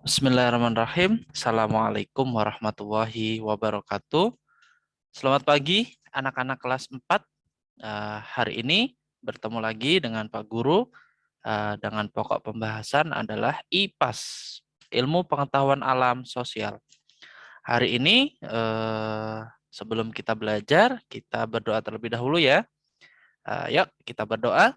Bismillahirrahmanirrahim. Assalamualaikum warahmatullahi wabarakatuh. Selamat pagi anak-anak kelas 4. Hari ini bertemu lagi dengan Pak Guru dengan pokok pembahasan adalah IPAS, Ilmu Pengetahuan Alam Sosial. Hari ini sebelum kita belajar, kita berdoa terlebih dahulu ya. Yuk kita berdoa.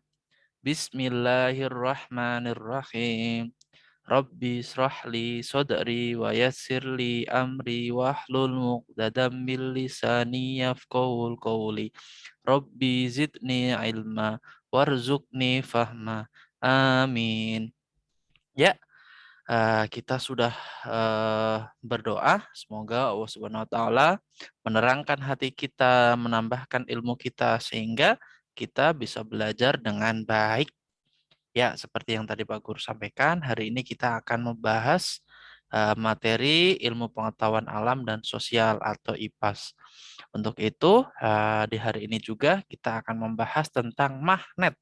Bismillahirrahmanirrahim. Rabbi srahli sodri wa yassirli amri wahlul muqdadam min lisani yafqahul qawli. Rabbi zidni ilma warzuqni fahma. Amin. Ya, kita sudah berdoa. Semoga Allah Subhanahu wa taala menerangkan hati kita, menambahkan ilmu kita sehingga kita bisa belajar dengan baik. Ya, seperti yang tadi Pak Guru sampaikan, hari ini kita akan membahas materi ilmu pengetahuan alam dan sosial atau IPAS. Untuk itu, di hari ini juga kita akan membahas tentang magnet.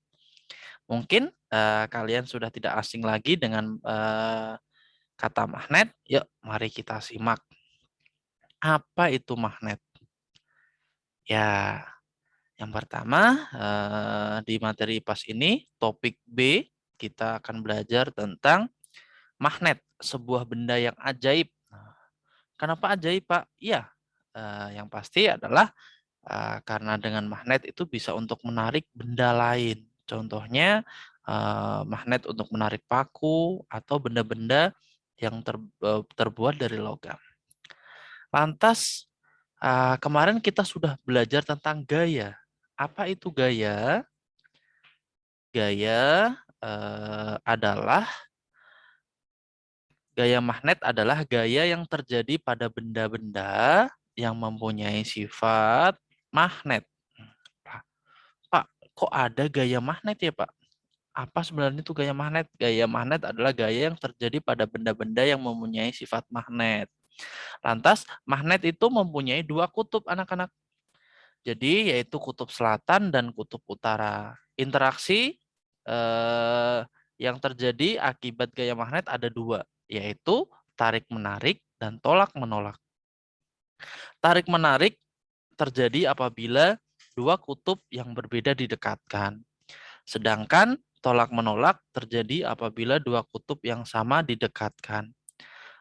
Mungkin kalian sudah tidak asing lagi dengan kata magnet. Yuk, mari kita simak. Apa itu magnet? Ya, yang pertama, di materi IPAS ini, topik B, kita akan belajar tentang magnet, sebuah benda yang ajaib. Nah, kenapa ajaib, Pak? Iya, yang pasti adalah karena dengan magnet itu bisa untuk menarik benda lain. Contohnya, magnet untuk menarik paku atau benda-benda yang terbuat dari logam. Lantas, kemarin kita sudah belajar tentang gaya. Apa itu gaya? Gaya adalah Gaya magnet adalah gaya yang terjadi pada benda-benda yang mempunyai sifat magnet. Pak, Pak, kok ada gaya magnet ya, Pak? Apa sebenarnya itu gaya magnet? Gaya magnet adalah gaya yang terjadi pada benda-benda yang mempunyai sifat magnet. Lantas, magnet itu mempunyai dua kutub, anak-anak. Jadi, yaitu kutub selatan dan kutub utara. Interaksi yang terjadi akibat gaya magnet ada dua, yaitu tarik-menarik dan tolak-menolak. Tarik-menarik terjadi apabila dua kutub yang berbeda didekatkan. Sedangkan tolak-menolak terjadi apabila dua kutub yang sama didekatkan.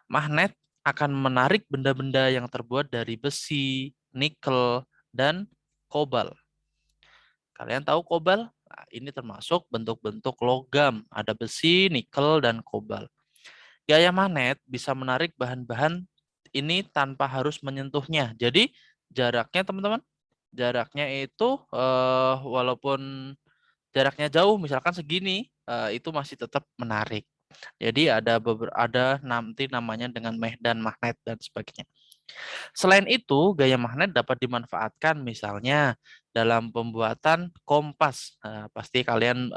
Magnet akan menarik benda-benda yang terbuat dari besi, nikel, dan kobalt. Kalian tahu kobalt? Nah, ini termasuk bentuk-bentuk logam. Ada besi, nikel, dan kobalt. Gaya magnet bisa menarik bahan-bahan ini tanpa harus menyentuhnya. Jadi jaraknya teman-teman, jaraknya itu walaupun jaraknya jauh, misalkan segini, itu masih tetap menarik. Jadi ada nanti namanya dengan medan magnet dan sebagainya. Selain itu, gaya magnet dapat dimanfaatkan misalnya dalam pembuatan kompas. Pasti kalian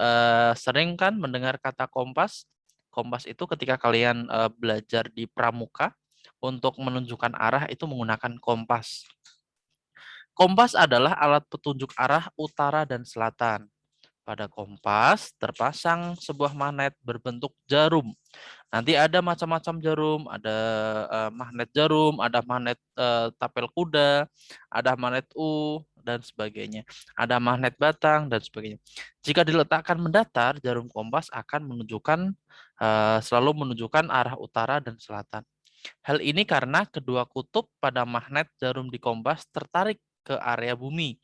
sering kan mendengar kata kompas. Kompas itu ketika kalian belajar di pramuka untuk menunjukkan arah itu menggunakan kompas. Kompas adalah alat petunjuk arah utara dan selatan. Pada kompas terpasang sebuah magnet berbentuk jarum. Nanti ada macam-macam jarum, ada magnet jarum, ada magnet tapel kuda, ada magnet dan sebagainya. Ada magnet batang dan sebagainya. Jika diletakkan mendatar, jarum kompas akan selalu menunjukkan arah utara dan selatan. Hal ini karena kedua kutub pada magnet jarum di kompas tertarik ke area bumi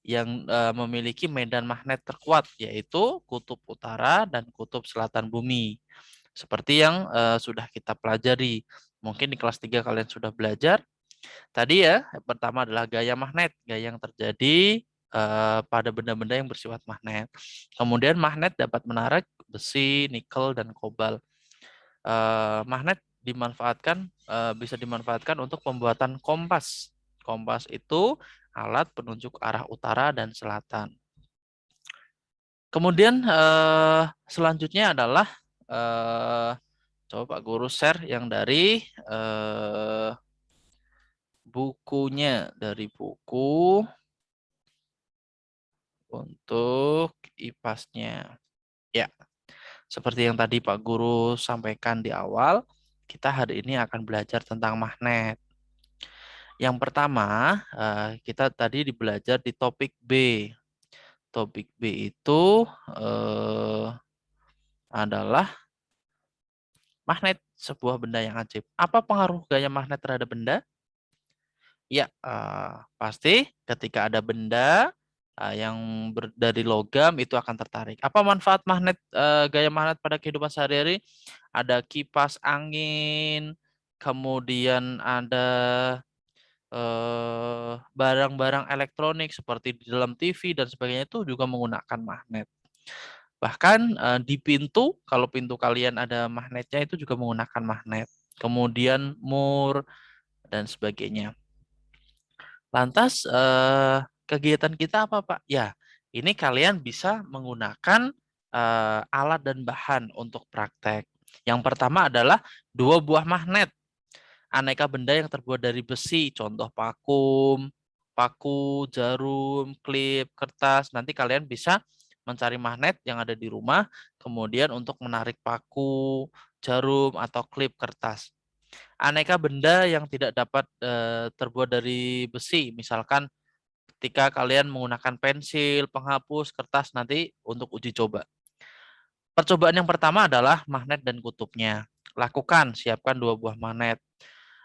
yang memiliki medan magnet terkuat, yaitu kutub utara dan kutub selatan bumi. Seperti yang sudah kita pelajari. Mungkin di kelas 3 kalian sudah belajar. Tadi ya, yang pertama adalah gaya magnet, gaya yang terjadi pada benda-benda yang bersifat magnet. Kemudian magnet dapat menarik besi, nikel, dan kobalt. Magnet bisa dimanfaatkan untuk pembuatan kompas. Kompas itu alat penunjuk arah utara dan selatan. Kemudian selanjutnya adalah coba Pak Guru share yang dari bukunya, dari buku untuk IPAS-nya. Ya, seperti yang tadi Pak Guru sampaikan di awal, Kita hari ini akan belajar tentang magnet. Yang pertama, kita tadi belajar di topik B. Topik B itu adalah magnet, sebuah benda yang ajib. Apa pengaruh gaya magnet terhadap benda? Ya, pasti ketika ada benda yang dari logam itu akan tertarik. Apa manfaat magnet, gaya magnet pada kehidupan sehari-hari? Ada kipas angin, kemudian ada barang-barang elektronik seperti di dalam TV dan sebagainya itu juga menggunakan magnet. Bahkan di pintu, kalau pintu kalian ada magnetnya itu juga menggunakan magnet. Kemudian mur dan sebagainya. Lantas kegiatan kita apa, Pak? Ya, ini kalian bisa menggunakan alat dan bahan untuk praktek. Yang pertama adalah 2 buah magnet. Aneka benda yang terbuat dari besi, contoh paku, jarum, klip, kertas. Nanti kalian bisa mencari magnet yang ada di rumah, kemudian untuk menarik paku, jarum, atau klip kertas. Aneka benda yang tidak dapat terbuat dari besi, misalkan ketika kalian menggunakan pensil, penghapus, kertas nanti untuk uji coba. Percobaan yang pertama adalah magnet dan kutubnya. Lakukan, siapkan 2 buah magnet.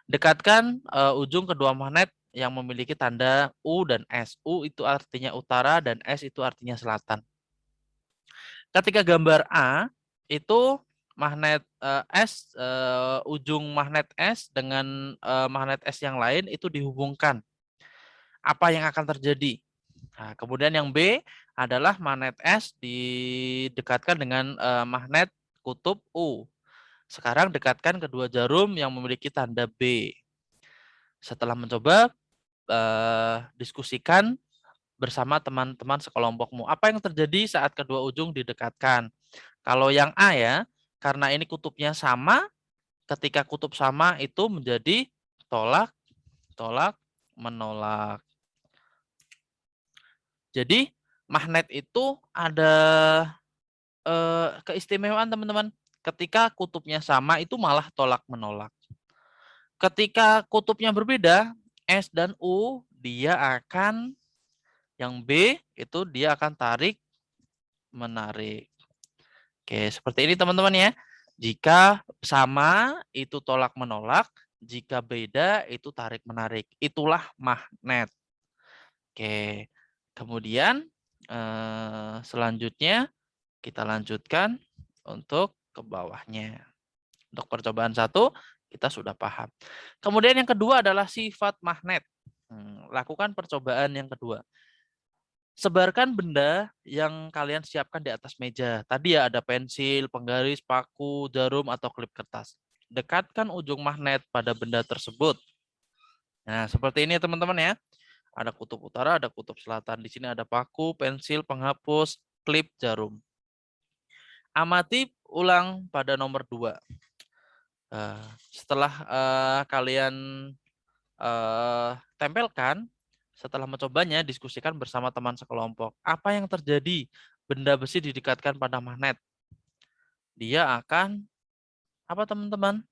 Dekatkan ujung kedua magnet yang memiliki tanda U dan S. U itu artinya utara dan S itu artinya selatan. Ketika gambar A itu magnet S, ujung magnet S dengan magnet S yang lain itu dihubungkan. Apa yang akan terjadi? Nah, kemudian yang B adalah magnet S didekatkan dengan magnet kutub U. Sekarang dekatkan kedua jarum yang memiliki tanda B. Setelah mencoba, diskusikan bersama teman-teman sekelompokmu. Apa yang terjadi saat kedua ujung didekatkan? Kalau yang A ya, karena ini kutubnya sama, ketika kutub sama itu menjadi tolak, tolak, menolak. Jadi magnet itu ada keistimewaan teman-teman. Ketika kutubnya sama itu malah tolak menolak. Ketika kutubnya berbeda, S dan U, dia akan yang B itu dia akan tarik menarik. Oke, seperti ini teman-teman ya. Jika sama itu tolak menolak, jika beda itu tarik menarik. Itulah magnet. Oke. Kemudian selanjutnya kita lanjutkan untuk ke bawahnya. Untuk percobaan 1 kita sudah paham. Kemudian yang kedua adalah sifat magnet. Lakukan percobaan yang kedua. Sebarkan benda yang kalian siapkan di atas meja. Tadi ya ada pensil, penggaris, paku, jarum, atau klip kertas. Dekatkan ujung magnet pada benda tersebut. Nah, seperti ini teman-teman ya. Ada kutub utara, ada kutub selatan. Di sini ada paku, pensil, penghapus, klip, jarum. Amati ulang pada nomor 2. Setelah kalian tempelkan, setelah mencobanya, diskusikan bersama teman sekelompok. Apa yang terjadi? Benda besi didekatkan pada magnet. Dia akan, apa teman-teman?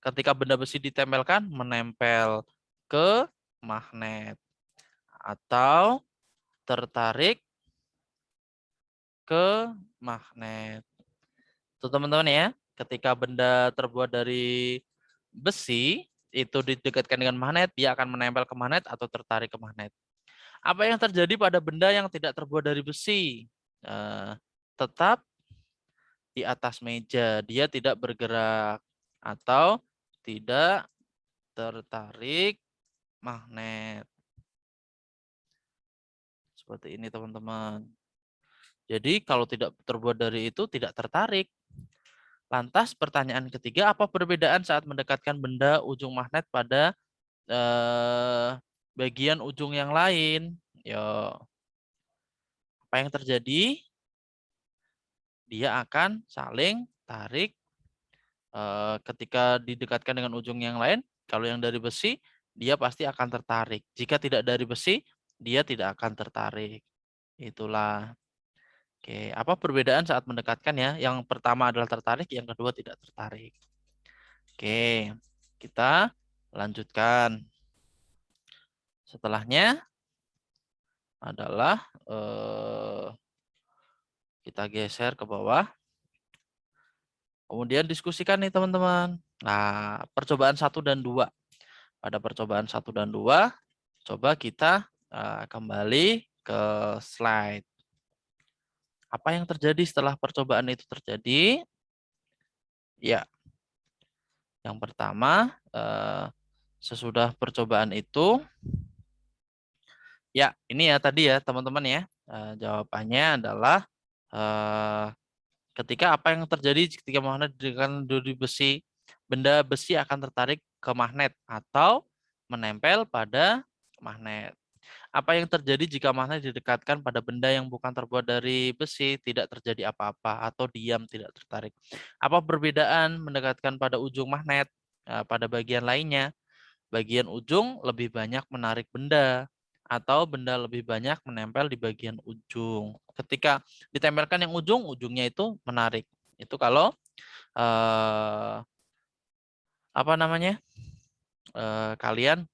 Ketika benda besi ditempelkan, menempel ke magnet. Atau tertarik ke magnet. Itu teman-teman ya. Ketika benda terbuat dari besi, itu didekatkan dengan magnet, dia akan menempel ke magnet atau tertarik ke magnet. Apa yang terjadi pada benda yang tidak terbuat dari besi? Tetap di atas meja, dia tidak bergerak atau tidak tertarik magnet. Seperti ini teman-teman. Jadi kalau tidak terbuat dari itu tidak tertarik. Lantas pertanyaan ketiga, apa perbedaan saat mendekatkan benda ujung magnet pada bagian ujung yang lain? Yo, apa yang terjadi? Dia akan saling tarik ketika didekatkan dengan ujung yang lain. Kalau yang dari besi, dia pasti akan tertarik. Jika tidak dari besi, dia tidak akan tertarik. Itulah. Oke, apa perbedaan saat mendekatkan ya? Yang pertama adalah tertarik, yang kedua tidak tertarik. Oke, kita lanjutkan. Setelahnya adalah kita geser ke bawah. Kemudian diskusikan nih teman-teman. Nah, percobaan 1 dan 2. Pada percobaan 1 dan 2, coba kita kembali ke slide. Apa yang terjadi setelah percobaan itu terjadi? Ya, yang pertama, sesudah percobaan itu, ya ini ya tadi ya teman-teman ya, jawabannya adalah ketika apa yang terjadi ketika magnet didekatkan duri besi, benda besi akan tertarik ke magnet atau menempel pada magnet. Apa yang terjadi jika magnet didekatkan pada benda yang bukan terbuat dari besi? Tidak terjadi apa-apa atau diam tidak tertarik. Apa perbedaan mendekatkan pada ujung magnet pada bagian lainnya? Bagian ujung lebih banyak menarik benda atau benda lebih banyak menempel di bagian ujung. Ketika ditempelkan yang ujung, ujungnya itu menarik. Itu kalau eh, apa namanya? Kalian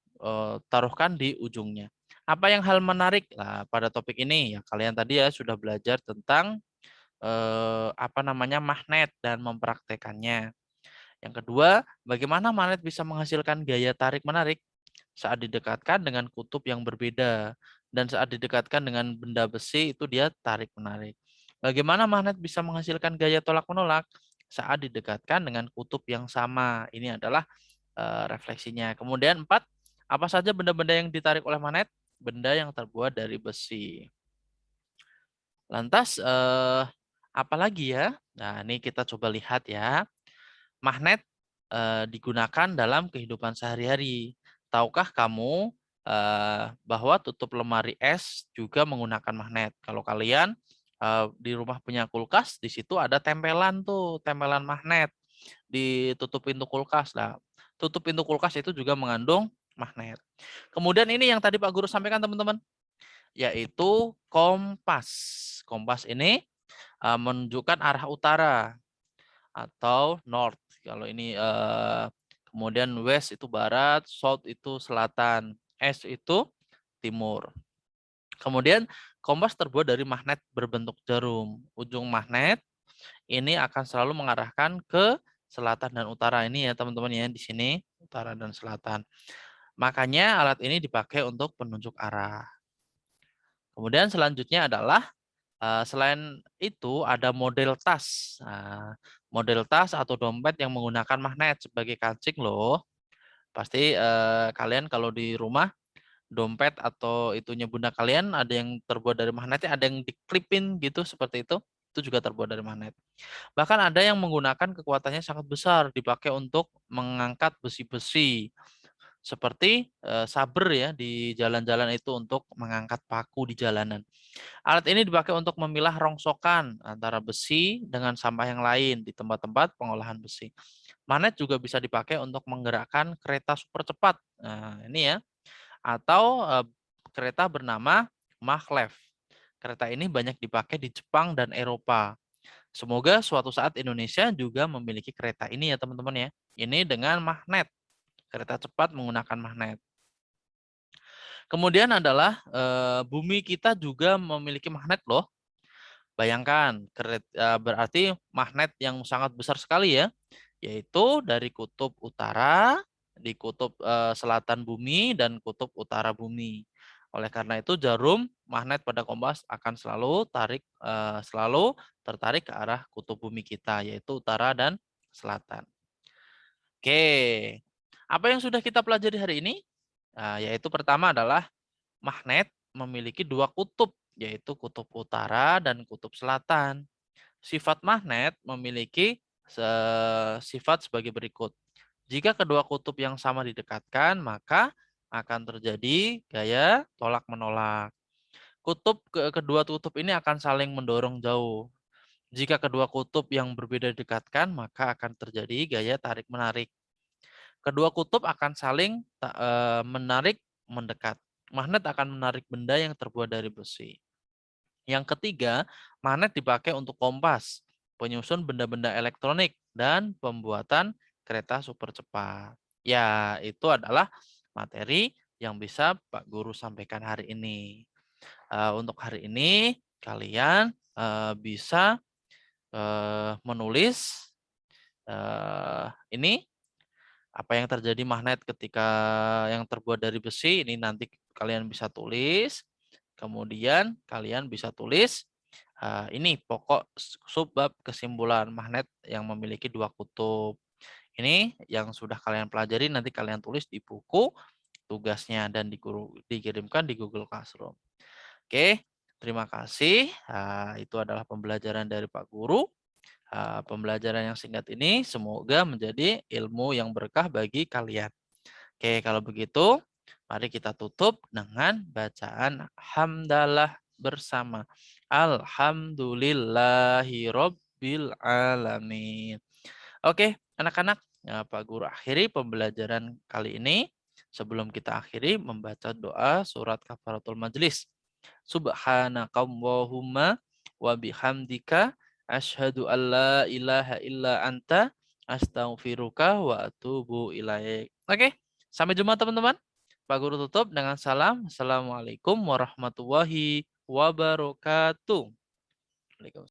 taruhkan di ujungnya. Apa yang hal menarik? Nah, pada topik ini ya kalian tadi ya sudah belajar tentang apa namanya magnet dan mempraktekannya. Yang kedua, bagaimana magnet bisa menghasilkan gaya tarik menarik saat didekatkan dengan kutub yang berbeda dan saat didekatkan dengan benda besi itu dia tarik menarik. Bagaimana magnet bisa menghasilkan gaya tolak menolak saat didekatkan dengan kutub yang sama? Ini adalah refleksinya. Kemudian 4, apa saja benda-benda yang ditarik oleh magnet? Benda yang terbuat dari besi. Lantas, apa lagi ya? Nah, ini kita coba lihat ya. Magnet digunakan dalam kehidupan sehari-hari. Tahukah kamu bahwa tutup lemari es juga menggunakan magnet? Kalau kalian di rumah punya kulkas, di situ ada tempelan tuh, tempelan magnet di tutup pintu kulkas. Nah, tutup pintu kulkas itu juga mengandung magnet. Kemudian ini yang tadi Pak Guru sampaikan teman-teman, yaitu kompas. Kompas ini menunjukkan arah utara atau north. Kalau ini kemudian west itu barat, south itu selatan, east itu timur. Kemudian kompas terbuat dari magnet berbentuk jarum. Ujung magnet ini akan selalu mengarahkan ke selatan dan utara. Ini ya teman-teman ya di sini utara dan selatan. Makanya alat ini dipakai untuk penunjuk arah. Kemudian selanjutnya adalah selain itu ada model tas. Model tas atau dompet yang menggunakan magnet sebagai kancing loh. Pasti kalian kalau di rumah dompet atau itunya bunda kalian ada yang terbuat dari magnetnya, ada yang diklipin gitu seperti itu. Itu juga terbuat dari magnet. Bahkan ada yang menggunakan kekuatannya sangat besar dipakai untuk mengangkat besi-besi. Seperti saber ya di jalan-jalan itu untuk mengangkat paku di jalanan. Alat ini dipakai untuk memilah rongsokan antara besi dengan sampah yang lain di tempat-tempat pengolahan besi. Magnet juga bisa dipakai untuk menggerakkan kereta super cepat. Nah, ini ya. Atau kereta bernama maglev. Kereta ini banyak dipakai di Jepang dan Eropa. Semoga suatu saat Indonesia juga memiliki kereta ini ya teman-teman ya. Ini dengan magnet. Kereta cepat menggunakan magnet. Kemudian adalah bumi kita juga memiliki magnet loh. Bayangkan, berarti magnet yang sangat besar sekali ya, yaitu dari kutub utara, di kutub selatan bumi, dan kutub utara bumi. Oleh karena itu jarum magnet pada kompas akan selalu tertarik ke arah kutub bumi kita, yaitu utara dan selatan. Oke, apa yang sudah kita pelajari hari ini? Yaitu pertama adalah magnet memiliki 2 kutub, yaitu kutub utara dan kutub selatan. Sifat magnet memiliki sifat sebagai berikut. Jika kedua kutub yang sama didekatkan, maka akan terjadi gaya tolak-menolak. Kedua kutub ini akan saling mendorong jauh. Jika kedua kutub yang berbeda didekatkan, maka akan terjadi gaya tarik-menarik. Kedua kutub akan saling menarik mendekat. Magnet akan menarik benda yang terbuat dari besi. Yang ketiga, magnet dipakai untuk kompas, penyusun benda-benda elektronik, dan pembuatan kereta super cepat. Ya, itu adalah materi yang bisa Pak Guru sampaikan hari ini. Untuk hari ini kalian bisa menulis ini apa yang terjadi magnet ketika yang terbuat dari besi ini nanti kalian bisa tulis. Kemudian kalian bisa tulis ini pokok subbab kesimpulan magnet yang memiliki dua kutub. Ini yang sudah kalian pelajari nanti kalian tulis di buku tugasnya dan dikirimkan di Google Classroom. Oke, terima kasih. Itu adalah pembelajaran dari Pak Guru. Pembelajaran yang singkat ini semoga menjadi ilmu yang berkah bagi kalian. Oke, kalau begitu mari kita tutup dengan bacaan hamdalah bersama. Alhamdulillahirabbil alamin. Oke, anak-anak, Pak Guru akhiri pembelajaran kali ini. Sebelum kita akhiri membaca doa surat kafaratul majlis. Subhanakallahumma wa bihamdika asyhadu an la ilaha illa anta astaghfiruka wa atubu ilaik. Oke, sampai jumpa teman-teman. Pak Guru tutup dengan salam. Assalamualaikum warahmatullahi wabarakatuh. Waalaikumsalam.